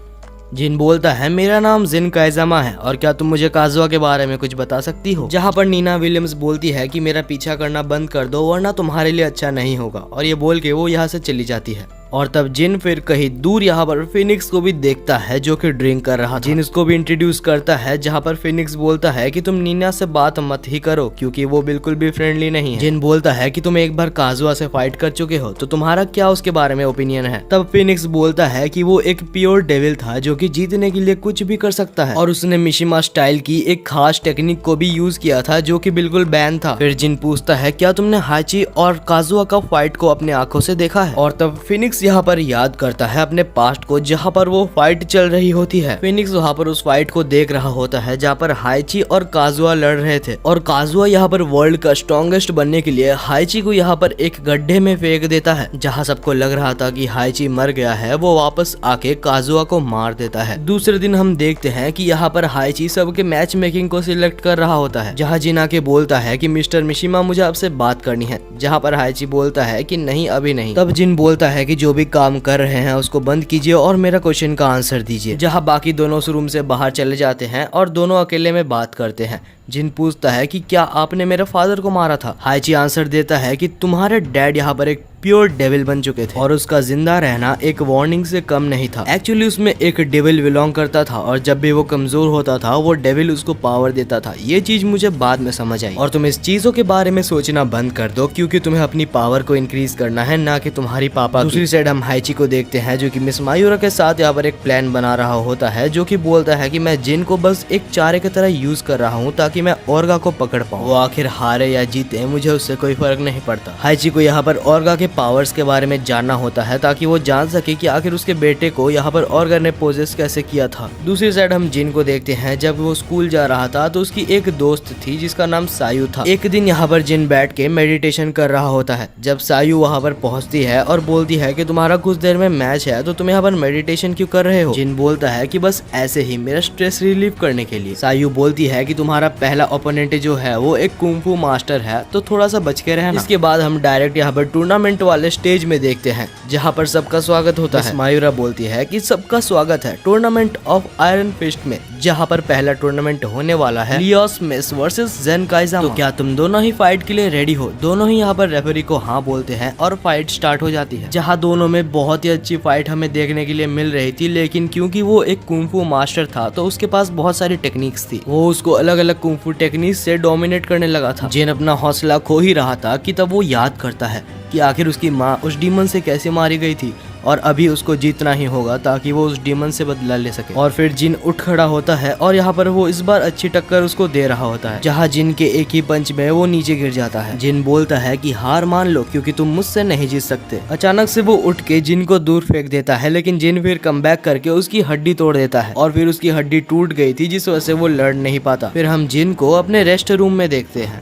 जिन बोलता है मेरा नाम जिन काइजामा है, और क्या तुम मुझे काजुआ के बारे में कुछ बता सकती हो। जहाँ पर नीना विलियम्स बोलती है कि मेरा पीछा करना बंद कर दो वरना तुम्हारे लिए अच्छा नहीं होगा, और ये बोल के वो यहाँ से चली जाती है। और तब जिन फिर कहीं दूर यहाँ पर फिनिक्स को भी देखता है जो कि ड्रिंक कर रहा था। जिन उसको भी इंट्रोड्यूस करता है, जहाँ पर फिनिक्स बोलता है कि तुम नीना से बात मत ही करो क्योंकि वो बिल्कुल भी फ्रेंडली नहीं है। जिन बोलता है कि तुम एक बार काजुआ से फाइट कर चुके हो तो तुम्हारा क्या उसके बारे में ओपिनियन है। तब फिनिक्स बोलता है कि वो एक प्योर डेविल था जो कि जीतने के लिए कुछ भी कर सकता है और उसने मिशिमा स्टाइल की एक खास टेक्निक को भी यूज किया था जो कि बिल्कुल बैन था। फिर जिन पूछता है क्या तुमने हाइची और काजुआ का फाइट को अपने आंखों से देखा है, और तब फिनिक्स यहाँ पर याद करता है अपने पास्ट को जहाँ पर वो फाइट चल रही होती है। फिनिक्स वहाँ पर उस फाइट को देख रहा होता है जहाँ पर हाइची और काजुआ लड़ रहे थे और काजुआ यहाँ पर वर्ल्ड का स्ट्रॉन्गेस्ट बनने के लिए हाइची को यहाँ पर एक गड्ढे में फेंक देता है। जहाँ सबको लग रहा था कि हाइची मर गया है, वो वापस आके काजुआ को मार देता है। दूसरे दिन हम देखते हैं कि यहाँ पर हाइची सबके मैच मेकिंग को सिलेक्ट कर रहा होता है, जहाँ जिन आके बोलता है कि मिस्टर मिशिमा मुझे आपसे बात करनी है, जहाँ पर हाइची बोलता है कि नहीं अभी नहीं। तब जिन बोलता है कि जो भी काम कर रहे हैं उसको बंद कीजिए और मेरा क्वेश्चन का आंसर दीजिए। जहाँ बाकी दोनों उस रूम से बाहर चले जाते हैं और दोनों अकेले में बात करते हैं। जिन पूछता है कि क्या आपने मेरे फादर को मारा था। हाइची आंसर देता है कि तुम्हारे डैड यहाँ पर एक प्योर डेविल बन चुके थे और उसका जिंदा रहना एक वार्निंग से कम नहीं था। एक्चुअली उसमें एक डेविल बिलोंग करता था और जब भी वो कमजोर होता था वो डेविल उसको पावर देता था। ये चीज मुझे बाद में समझ आई और तुम इस चीजों के बारे में सोचना बंद कर दो क्योंकि तुम्हें अपनी पावर को इंक्रीज करना है, ना कि तुम्हारी पापा। दूसरी साइड हम हाइची को देखते हैं जो कि मिस मायूरा के साथ यहाँ पर एक प्लान बना रहा होता है, जो कि बोलता है कि मैं जिन को बस एक चारे की तरह यूज कर रहा हूँ ताकि मैं ओर्गा को पकड़ पाऊँ। वो आखिर हारे या जीते मुझे उससे कोई फर्क नहीं पड़ता। हाइची को यहाँ पर ओर्गा के पावर्स के बारे में जानना होता है ताकि वो जान सके कि आखिर उसके बेटे को यहाँ पर ओर्गा ने पोजेस कैसे किया था। दूसरी साइड हम जिन को देखते हैं जब वो स्कूल जा रहा था तो उसकी एक दोस्त थी जिसका नाम सायु था। एक दिन यहाँ पर जिन बैठ के मेडिटेशन कर रहा होता है जब सायु वहाँ पर पहुँचती है और बोलती है कि तुम्हारा कुछ देर में मैच है तो तुम यहाँ पर मेडिटेशन क्यों कर रहे हो। जिन बोलता है कि बस ऐसे ही मेरा स्ट्रेस रिलीव करने के लिए। सायु बोलती है कि तुम्हारा पहला ओपोनेंट जो है वो एक कुंफू मास्टर है तो थोड़ा सा बच के रहना। इसके बाद हम डायरेक्ट यहाँ पर टूर्नामेंट वाले स्टेज में देखते हैं जहाँ पर सबका स्वागत होता है। मायूरा बोलती है कि सबका स्वागत है टूर्नामेंट ऑफ आयरन फिस्ट में, जहाँ पर पहला टूर्नामेंट होने वाला है लियोस मेस वर्सेस जेन काइजामा। तो क्या तुम दोनों ही फाइट के लिए रेडी हो। दोनों ही यहाँ पर रेफरी को हाँ बोलते हैं और फाइट स्टार्ट हो जाती है, जहाँ दोनों में बहुत ही अच्छी फाइट हमें देखने के लिए मिल रही थी। लेकिन क्योंकि वो एक कुंफू मास्टर था तो उसके पास बहुत सारी टेक्निक्स थी, वो उसको अलग अलग कुंफू टेक्निक्स से डोमिनेट करने लगा था। जेन अपना हौसला खो ही रहा था कि तब वो याद करता है कि आखिर उसकी माँ उस डीमन से कैसे मारी गई थी और अभी उसको जीतना ही होगा ताकि वो उस डीमन से बदला ले सके। और फिर जिन उठ खड़ा होता है और यहाँ पर वो इस बार अच्छी टक्कर उसको दे रहा होता है, जहाँ जिन के एक ही पंच में वो नीचे गिर जाता है। जिन बोलता है कि हार मान लो क्योंकि तुम मुझसे नहीं जीत सकते। अचानक से वो उठ के जिन को दूर फेंक देता है, लेकिन जिन फिर कमबैक करके उसकी हड्डी तोड़ देता है और फिर उसकी हड्डी टूट गई थी जिस वजह से वो लड़ नहीं पाता। फिर हम जिन को अपने रेस्ट रूम में देखते हैं।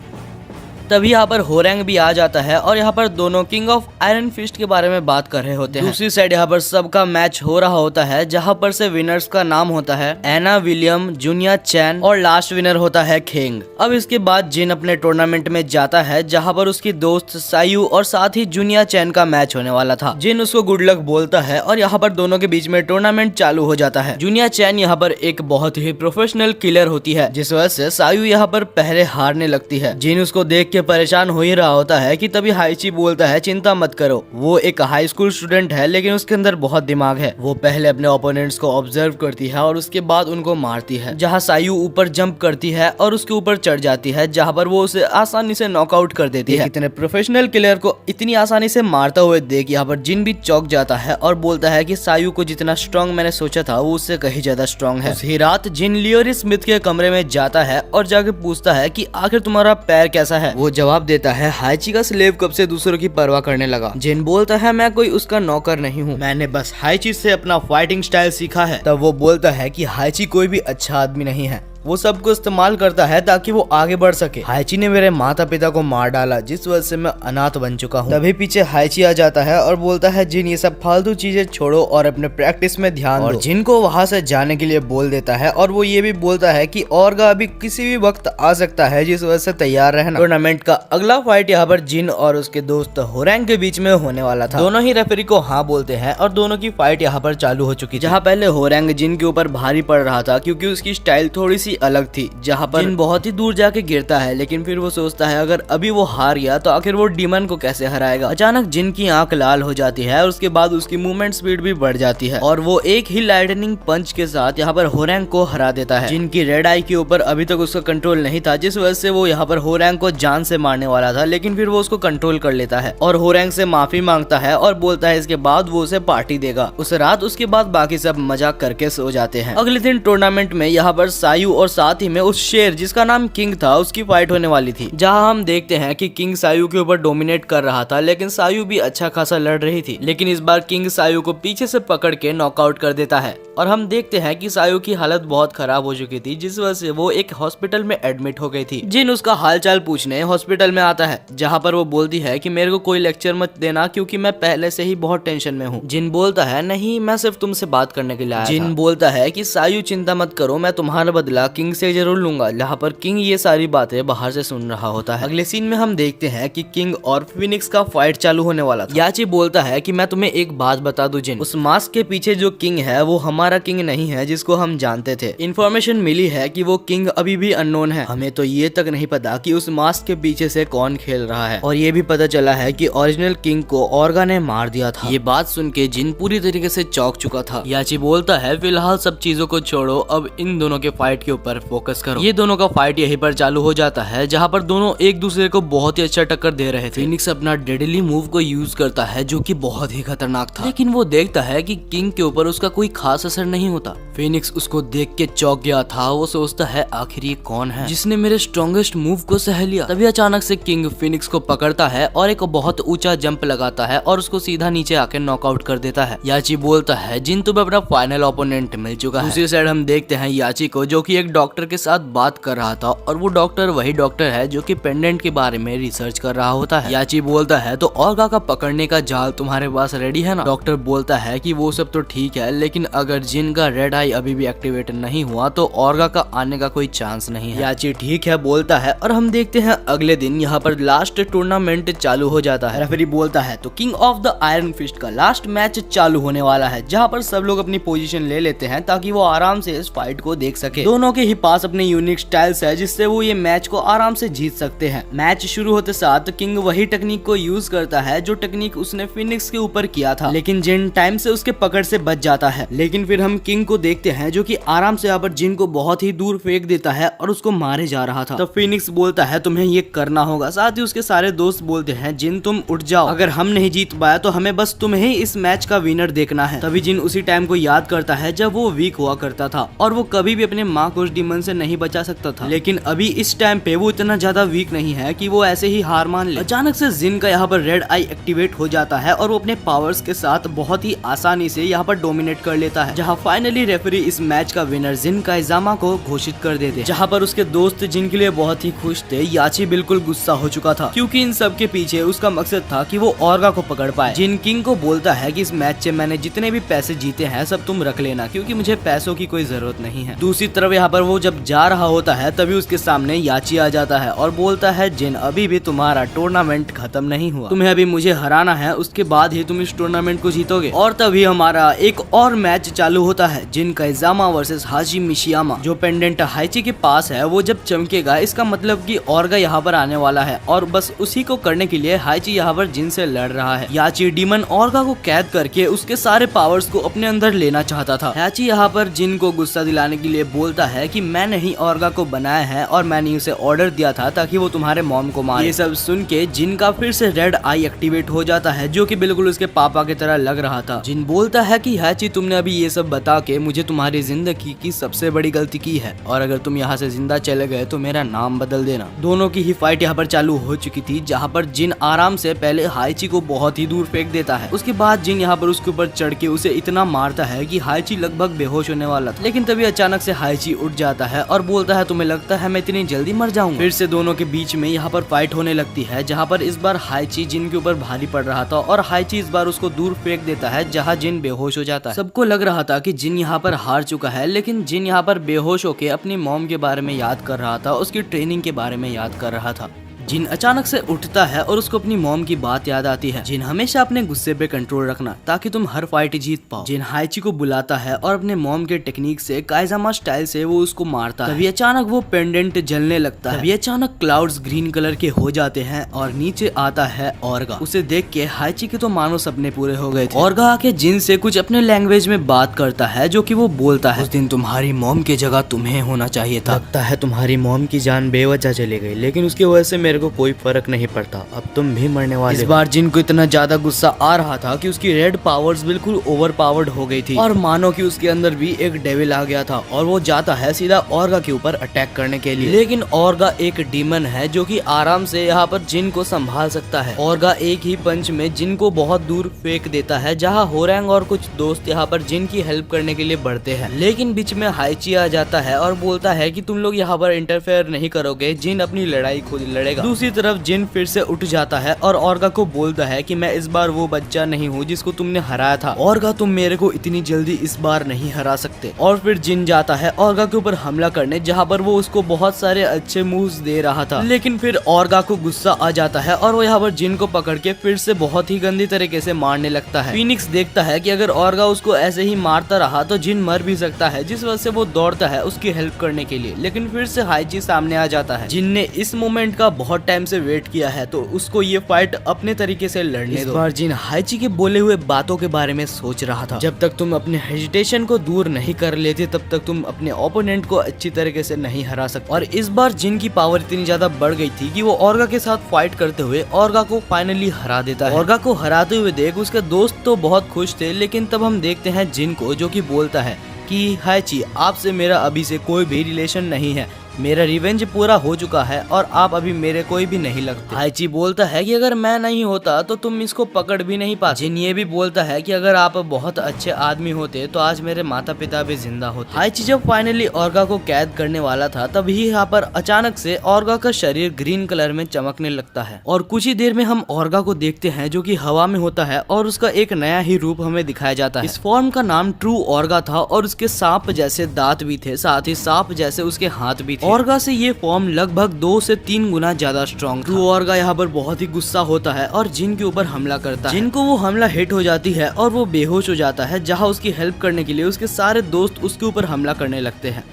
तभी यहाँ पर होरैंग भी आ जाता है और यहाँ पर दोनों किंग ऑफ आयरन फिस्ट के बारे में बात कर रहे होते हैं। दूसरी साइड यहाँ पर सबका मैच हो रहा होता है, जहाँ पर से विनर्स का नाम होता है एना विलियम, जूनिया चैन और लास्ट विनर होता है खेंग। अब इसके बाद जिन अपने टूर्नामेंट में जाता है जहाँ पर उसकी दोस्त सायु और साथ ही जूनिया चैन का मैच होने वाला था। जिन उसको गुड लक बोलता है और यहाँ पर दोनों के बीच में टूर्नामेंट चालू हो जाता है। जूनिया चैन यहाँ पर एक बहुत ही प्रोफेशनल किलर होती है जिस वजह से सायु यहाँ पर पहले हारने लगती है। जिन उसको देख के परेशान हो ही रहा होता है कि तभी हाइची बोलता है चिंता मत करो, वो एक हाई स्कूल स्टूडेंट है लेकिन उसके अंदर बहुत दिमाग है। वो पहले अपने ओपोनेंट्स को ऑब्जर्व करती है और उसके बाद उनको मारती है, जहाँ सायु ऊपर जंप करती है और उसके ऊपर चढ़ जाती है, जहाँ पर वो उसे आसानी से नॉकआउट कर देती है। इतने प्रोफेशनल किलर को इतनी आसानी से मारता हुए देख यहाँ पर जिन भी चौंक जाता है और बोलता है कि सायु को जितना स्ट्रॉन्ग मैंने सोचा था वो उससे कहीं ज्यादा स्ट्रॉन्ग है। उसी रात जिन लियोरी स्मिथ के कमरे में जाता है और जाके पूछता है कि आखिर तुम्हारा पैर कैसा है। वो जवाब देता है हाइची का स्लेव कब से दूसरों की परवाह करने लगा। जिन बोलता है मैं कोई उसका नौकर नहीं हूँ, मैंने बस हाइची से अपना फाइटिंग स्टाइल सीखा है। तब वो बोलता है कि हाइची कोई भी अच्छा आदमी नहीं है, वो सबको इस्तेमाल करता है ताकि वो आगे बढ़ सके। हाइची ने मेरे माता पिता को मार डाला जिस वजह से मैं अनाथ बन चुका हूँ। तभी पीछे हाइची आ जाता है और बोलता है जिन ये सब फालतू चीजें छोड़ो और अपने प्रैक्टिस में ध्यान दो। जिन को वहाँ से जाने के लिए बोल देता है और वो ये भी बोलता है कि ओर्गा अभी किसी भी वक्त आ सकता है जिस वजह से तैयार रहना। टूर्नामेंट का अगला फाइट यहाँ पर जिन और उसके दोस्त होरैंग के बीच में होने वाला था। दोनों ही रेफरी को हाँ बोलते हैं और दोनों की फाइट यहाँ पर चालू हो चुकी है, जहाँ पहले होरैंग जिन के ऊपर भारी पड़ रहा था क्योंकि उसकी स्टाइल थोड़ी सी सी अलग थी, जहाँ पर जिन बहुत ही दूर जाके गिरता है, लेकिन फिर वो सोचता है अगर अभी वो हार गया तो आखिर वो डीमन को कैसे हराएगा। अचानक जिन की आंख लाल हो जाती है और उसके बाद उसकी मूवमेंट स्पीड भी बढ़ जाती है और वो एक ही लाइटनिंग पंच के साथ यहाँ पर होरैंग को हरा देता है। जिन की रेड आई के ऊपर अभी तक उसका कंट्रोल नहीं था, जिस वजह से वो यहाँ पर होरैंग को जान से मारने वाला था, लेकिन फिर वो उसको कंट्रोल कर लेता है और होरैंग से माफी मांगता है और बोलता है इसके बाद वो उसे पार्टी देगा। उस रात उसके बाद बाकी सब मजाक करके सो जाते हैं। अगले दिन टूर्नामेंट में यहाँ पर सायू और साथ ही में उस शेर जिसका नाम किंग था उसकी फाइट होने वाली थी, जहाँ हम देखते हैं कि किंग सायू के ऊपर डोमिनेट कर रहा था, लेकिन सायू भी अच्छा खासा लड़ रही थी। लेकिन इस बार किंग सायू को पीछे से पकड़ के नॉकआउट कर देता है और हम देखते हैं कि सायू की हालत बहुत खराब हो चुकी थी, जिस वजह से वो एक हॉस्पिटल में एडमिट हो गई थी। जिन उसका हालचाल पूछने हॉस्पिटल में आता है, जहाँ पर वो बोलती है कि मेरे को कोई लेक्चर मत देना क्योंकि मैं पहले से ही बहुत टेंशन में हूँ। जिन बोलता है नहीं, मैं सिर्फ तुमसे बात करने के लिए आया था। जिन बोलता है कि सायू चिंता मत करो, मैं तुम्हारा बदला किंग से जरूर लूंगा। जहाँ पर किंग ये सारी बातें बाहर से सुन रहा होता है। अगले सीन में हम देखते हैं कि किंग और फिनिक्स का फाइट चालू होने वाला था। याची बोलता है कि मैं तुम्हें एक बात बता दूं जिन, उस मास्क के पीछे जो किंग है वो हमारा किंग नहीं है जिसको हम जानते थे। इन्फॉर्मेशन मिली है कि वो किंग अभी भी अननोन है। हमें तो ये तक नहीं पता कि उस मास्क के पीछे से कौन खेल रहा है, और ये भी पता चला है कि ओरिजिनल किंग को ऑर्गा ने मार दिया था। ये बात सुन के जिन पूरी तरीके से चौंक चुका था। याची बोलता है फिलहाल सब चीजों को छोड़ो, अब इन दोनों के फाइट के ऊपर फोकस करो। ये दोनों का फाइट यहीं पर चालू हो जाता है, जहाँ पर दोनों एक दूसरे को बहुत ही अच्छा टक्कर दे रहे थे। फिनिक्स अपना डेडली मूव को यूज करता है जो कि बहुत ही खतरनाक था, लेकिन वो देखता है कि किंग के ऊपर उसका कोई खास असर नहीं होता। फिनिक्स उसको देख के चौंक गया था। वो सोचता है आखिर ये कौन है जिसने मेरे स्ट्रॉन्गेस्ट मूव को सह लिया। तभी अचानक से किंग फिनिक्स को पकड़ता है और एक बहुत ऊंचा जंप लगाता है और उसको सीधा नीचे आके नॉकआउट कर देता है। याची बोलता है जिन तुम्हें अपना फाइनल ओपोनेंट मिल चुका है। दूसरी साइड हम देखते हैं याची को, जो कि एक डॉक्टर के साथ बात कर रहा था, और वो डॉक्टर वही डॉक्टर है जो कि पेंडेंट के बारे में रिसर्च कर रहा होता है। याची बोलता है तो ऑर्गा का पकड़ने का जाल तुम्हारे पास रेडी है ना? डॉक्टर बोलता है कि वो सब तो ठीक है, लेकिन अगर जिन का रेड आई अभी भी एक्टिवेट नहीं हुआ तो ऑर्गा का आने का कोई चांस नहीं है। याची ठीक है बोलता है और हम देखते हैं अगले दिन यहाँ पर लास्ट टूर्नामेंट चालू हो जाता है। रेफरी बोलता है तो king of the iron fist का लास्ट मैच चालू होने वाला है, जहाँ पर सब लोग अपनी पोजीशन ले लेते हैं ताकि वो आराम से इस फाइट को देख सके। दोनों के ही पास अपने यूनिक स्टाइल्स है जिससे वो ये मैच को आराम से जीत सकते हैं। मैच शुरू होते साथ किंग वही टेक्निक को यूज करता है जो टेक्निक उसने फिनिक्स के ऊपर किया था, लेकिन जिन टाइम से उसके पकड़ से बच जाता है। लेकिन फिर हम किंग को देखते हैं जो कि आराम से यहाँ पर जिन को बहुत ही दूर फेंक देता है और उसको मारे जा रहा था। तो फिनिक्स बोलता है तुम्हें ये करना होगा। साथ ही उसके सारे दोस्त बोलते हैं जिन तुम उठ जाओ, अगर हम नहीं जीत पाया तो हमें बस तुम्हें ही इस मैच का विनर देखना है। तभी जिन उसी टाइम को याद करता है जब वो वीक हुआ करता था और वो कभी भी अपने माँ को उस डीमन से नहीं बचा सकता था, लेकिन अभी इस टाइम पे वो इतना ज्यादा वीक नहीं है कि वो ऐसे ही हार मान ले। अचानक से जिन का यहाँ पर रेड आई एक्टिवेट हो जाता है और वो अपने पावर्स के साथ बहुत ही आसानी से यहाँ पर डोमिनेट कर लेता है, जहाँ फाइनली रेफरी इस मैच का विनर जिन काइजामा को घोषित कर देते। जहाँ पर उसके दोस्त जिनके लिए बहुत ही खुश थे, याची बिल्कुल गुस्सा हो चुका था क्योंकि इन सब के पीछे उसका मकसद था कि वो ऑर्गा को पकड़ पाए। जिन किंग को बोलता है कि इस मैच से मैंने जितने भी पैसे जीते हैं सब तुम रख लेना क्योंकि मुझे पैसों की कोई जरूरत नहीं है। दूसरी तरफ यहाँ पर वो जब जा रहा होता है तभी उसके सामने याची आ जाता है और बोलता है जिन अभी भी तुम्हारा टूर्नामेंट खत्म नहीं हुआ, तुम्हें अभी मुझे हराना है, उसके बाद ही तुम इस टूर्नामेंट को जीतोगे। और तभी हमारा एक और मैच चालू होता है, जिन काइजामा वर्सेस हाजी मिशियामा। जो पेंडेंट हाइची के पास है वो जब चमकेगा इसका मतलब कि ऑर्गा यहाँ पर आने वाला है और बस उसी को करने के लिए हाइची यहाँ पर जिन से लड़ रहा है। याची डीमन ऑर्गा को कैद करके उसके सारे पावर्स को अपने अंदर लेना चाहता था। याची यहाँ पर जिन को गुस्सा दिलाने के लिए बोलता है कि मैंने ही ऑर्गा को बनाया है और मैंने उसे ऑर्डर दिया था ताकि वो तुम्हारे मॉम को मारे। ये सब सुन के जिन का फिर से रेड आई एक्टिवेट हो जाता है जो कि बिल्कुल उसके पापा की तरह लग रहा था। जिन बोलता है कि याची तुमने अभी ये सब बता के मुझे तुम्हारी जिंदगी की सबसे बड़ी गलती की है और अगर तुम यहाँ से जिंदा चले गए तो मेरा नाम बदल देना। दोनों की ही फाइट यहाँ पर चालू हो चुकी थी, जहाँ पर जिन आराम से पहले हाइची को बहुत ही दूर फेंक देता है। उसके बाद जिन यहाँ पर उसके ऊपर चढ़ के उसे इतना मारता है कि हाइची लगभग बेहोश होने वाला था, लेकिन तभी अचानक से हाइची उठ जाता है और बोलता है तुम्हें लगता है मैं इतनी जल्दी मर जाऊंगा। फिर से दोनों के बीच में यहाँ पर फाइट होने लगती है, जहाँ पर इस बार हाइची जिन के ऊपर भारी पड़ रहा था और हाइची इस बार उसको दूर फेंक देता है, जहाँ जिन बेहोश हो जाता है। सबको लग रहा था कि जिन यहाँ पर हार चुका है, लेकिन जिन यहाँ पर बेहोश होके अपनी मॉम के बारे में याद कर रहा था, उसकी ट्रेनिंग के बारे में याद कर रहा था। जिन अचानक से उठता है और उसको अपनी मॉम की बात याद आती है। जिन हमेशा अपने गुस्से पे कंट्रोल रखना ताकि तुम हर फाइट जीत पाओ। जिन हाइची को बुलाता है और अपने मॉम के टेक्निक से काइजामा स्टाइल से वो उसको मारता है। तभी अचानक वो पेंडेंट जलने लगता है। तभी अचानक क्लाउड्स ग्रीन कलर के हो जाते हैं और नीचे आता है ओर्गा। उसे देख के हाइची के तो मानो सपने पूरे हो गए थे। ओर्गा आके जिन से कुछ अपने लैंग्वेज में बात करता है, जो कि वो बोलता है, उस दिन तुम्हारी मॉम की जगह तुम्हें होना चाहिए था। लगता है तुम्हारी मॉम की जान बेवजह चली गई, लेकिन उसकी वजह से मेरे को कोई फर्क नहीं पड़ता। अब तुम भी मरने वाले। इस बार जिन को इतना ज्यादा गुस्सा आ रहा था कि उसकी रेड पावर्स बिल्कुल ओवर पावर्ड हो गई थी और मानो कि उसके अंदर भी एक डेविल आ गया था और वो जाता है सीधा ओर्गा के ऊपर अटैक करने के लिए। लेकिन ओर्गा एक डीमन है जो कि आराम से यहाँ पर जिन को संभाल सकता है। ओर्गा एक ही पंच में जिन को बहुत दूर फेंक देता है, जहाँ होरैंग और कुछ दोस्त यहाँ पर जिन की हेल्प करने के लिए बढ़ते हैं। लेकिन बीच में हाइची आ जाता है और बोलता है कि तुम लोग यहाँ पर इंटरफेयर नहीं करोगे, जिन अपनी लड़ाई खुद लड़ेगा। दूसरी तरफ जिन फिर से उठ जाता है और ओर्गा को बोलता है कि मैं इस बार वो बच्चा नहीं हूँ जिसको तुमने हराया था। ओर्गा, तुम मेरे को इतनी जल्दी इस बार नहीं हरा सकते। और फिर जिन जाता है ओर्गा के ऊपर हमला करने, जहाँ पर वो उसको बहुत सारे अच्छे मूव्स दे रहा था। लेकिन फिर ओर्गा को गुस्सा आ जाता है और वो यहाँ पर जिन को पकड़ के फिर से बहुत ही गंदी तरीके से मारने लगता है। फीनिक्स देखता है कि अगर ओर्गा उसको ऐसे ही मारता रहा तो जिन मर भी सकता है, जिस वजह से वो दौड़ता है उसकी हेल्प करने के लिए। लेकिन फिर से हाइची सामने आ जाता है। जिन ने इस मोमेंट का बहुत टाइम से वेट किया है, तो उसको ये फाइट अपने तरीके से लड़ने दो। इस बार जिन हाइची के बोले हुए बातों के बारे में सोच रहा था। जब तक तुम अपने हेजिटेशन को दूर नहीं कर लेते, तब तक तुम अपने ओपोनेंट को अच्छी तरीके से नहीं हरा सकते। और इस बार जिन की पावर इतनी ज्यादा बढ़ गई थी कि वो ओर्गा के साथ फाइट करते हुए ओर्गा को फाइनली हरा देता है। ओर्गा को हराते हुए देख उसके दोस्त तो बहुत खुश थे, लेकिन तब हम देखते हैं जिन को, जो कि बोलता है कि हाइची, आपसे मेरा अभी से कोई भी रिलेशन नहीं है, मेरा रिवेंज पूरा हो चुका है और आप अभी मेरे कोई भी नहीं लगते। हाइची बोलता है कि अगर मैं नहीं होता तो तुम इसको पकड़ भी नहीं पाते। जिन ये भी बोलता है कि अगर आप बहुत अच्छे आदमी होते तो आज मेरे माता पिता भी जिंदा होते। हाइची जब फाइनली ओर्गा को कैद करने वाला था, तभी यहाँ पर अचानक से ओर्गा का शरीर ग्रीन कलर में चमकने लगता है और कुछ ही देर में हम ओर्गा को देखते हैं, जो कि हवा में होता है और उसका एक नया ही रूप हमें दिखाया जाता है। इस फॉर्म का नाम ट्रू ओर्गा था और उसके सांप जैसे दांत भी थे, साथ ही सांप जैसे उसके हाथ भी थे। ओर्गा से ये फॉर्म लगभग 2 से 3 गुना ज्यादा स्ट्रॉन्ग। ट्रू ओर्गा यहाँ पर बहुत ही गुस्सा होता है और जिन के ऊपर हमला करता है। जिन को वो हमला हिट हो जाती है और वो बेहोश हो जाता है, जहाँ उसकी हेल्प करने के लिए उसके सारे दोस्त उसके ऊपर हमला करने लगते हैं।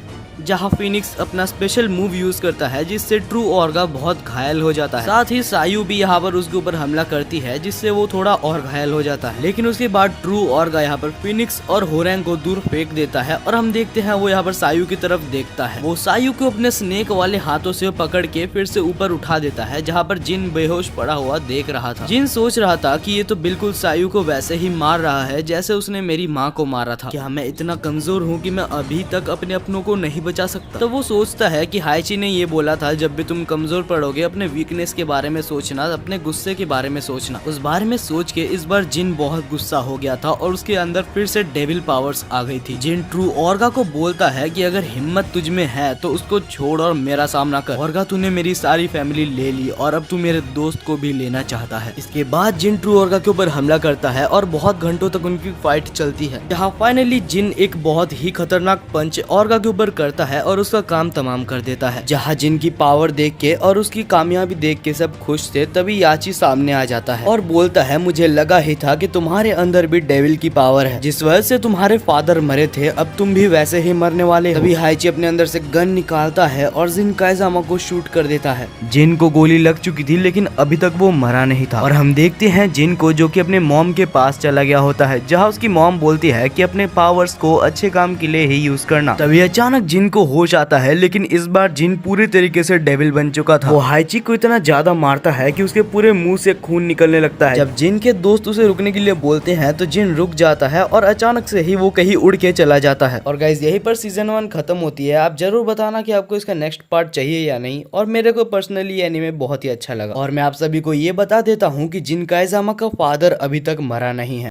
जहाँ फिनिक्स अपना स्पेशल मूव यूज करता है, जिससे ट्रू ओर्गा बहुत घायल हो जाता है। साथ ही सायू भी यहाँ पर उसके ऊपर हमला करती है, जिससे वो थोड़ा और घायल हो जाता है। लेकिन उसके बाद ट्रू ओर्गा यहाँ पर फिनिक्स और होरैंग को दूर फेंक देता है और हम देखते हैं वो यहाँ पर सायू की तरफ देखता है। वो सायू को अपने स्नेक वाले हाथों से पकड़ के फिर से ऊपर उठा देता है, जहाँ पर जिन बेहोश पड़ा हुआ देख रहा था। जिन सोच रहा था कि ये तो बिल्कुल सायू को वैसे ही मार रहा है जैसे उसने मेरी माँ को मारा था। क्या मैं इतना कमजोर हूँ कि मैं अभी तक अपने अपनों को नहीं बचा सकता? तो वो सोचता है कि हाइची ने ये बोला था, जब भी तुम कमजोर पड़ोगे अपने वीकनेस के बारे में सोचना, अपने गुस्से के बारे में सोचना। उस बारे में सोच के इस बार जिन बहुत गुस्सा हो गया था और उसके अंदर फिर से डेविल पावर्स आ गई थी। जिन ट्रू ओर्गा को बोलता है कि अगर हिम्मत तुझ में है तो उसको छोड़ और मेरा सामना कर। ओर्गा, तूने मेरी सारी फैमिली ले ली और अब तू मेरे दोस्त को भी लेना चाहता है। इसके बाद जिन ट्रू ओर्गा के ऊपर हमला करता है और बहुत घंटों तक उनकी फाइट चलती है, जहाँ फाइनली जिन एक बहुत ही खतरनाक पंच ओर्गा के ऊपर करता है और उसका काम तमाम कर देता है। जहाँ जिन की पावर देख के और उसकी कामयाबी देख के सब खुश थे, तभी याची सामने आ जाता है और बोलता है, मुझे लगा ही था कि तुम्हारे अंदर भी डेविल की पावर है, जिस वजह से तुम्हारे फादर मरे थे, अब तुम भी वैसे ही मरने वाले। तभी हाइची अपने अंदर से गन निकालता है और जिन काइजामा को शूट कर देता है। जिन को गोली लग चुकी थी, लेकिन अभी तक वो मरा नहीं था। और हम देखते हैं जिन को, जो कि अपने मॉम के पास चला गया होता है, जहाँ उसकी मॉम बोलती है कि अपने पावर्स को अच्छे काम के लिए ही यूज करना। तभी अचानक जिन को होश आता है, लेकिन इस बार जिन पूरी तरीके से डेविल बन चुका था। वो हाइची को इतना ज्यादा मारता है कि उसके पूरे मुंह से खून निकलने लगता है। जब जिन के दोस्त उसे रुकने के लिए बोलते हैं, तो जिन रुक जाता है और अचानक से ही वो कहीं उड़ के चला जाता है। और गाइस, यहीं पर सीजन 1 खत्म होती है। आप जरूर बताना कि आपको इसका नेक्स्ट पार्ट चाहिए या नहीं। और मेरे को पर्सनली एनीमे बहुत ही अच्छा लगा। और मैं आप सभी को ये बता देता हूँ कि जिन काइजामा का फादर अभी तक मरा नहीं है।